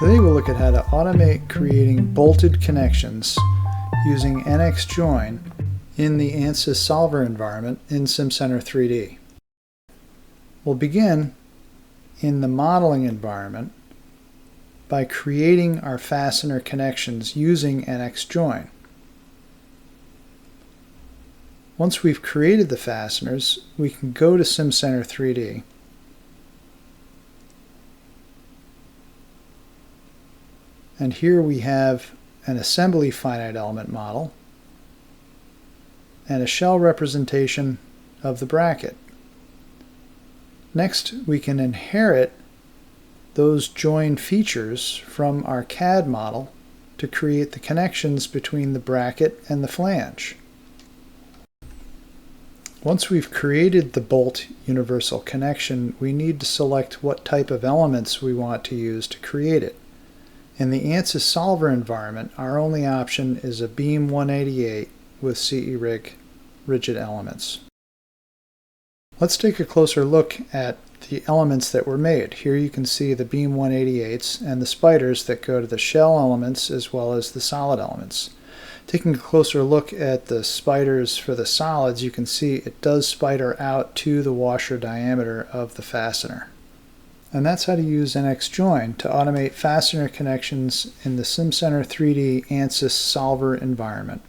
Today we'll look at how to automate creating bolted connections using NX Join in the Ansys Solver environment in Simcenter 3D. We'll begin in the modeling environment by creating our fastener connections using NX Join. Once we've created the fasteners, we can go to Simcenter 3D and here we have an assembly finite element model and a shell representation of the bracket. Next, we can inherit those join features from our CAD model to create the connections between the bracket and the flange. Once we've created the bolt universal connection, we need to select what type of elements we want to use to create it. In the Ansys Solver environment, our only option is a beam 188 with CE Rig rigid elements. Let's take a closer look at the elements that were made. Here you can see the beam 188s and the spiders that go to the shell elements as well as the solid elements. Taking a closer look at the spiders for the solids, you can see it does spider out to the washer diameter of the fastener. And that's how to use NX Join to automate fastener connections in the Simcenter 3D Ansys Solver environment.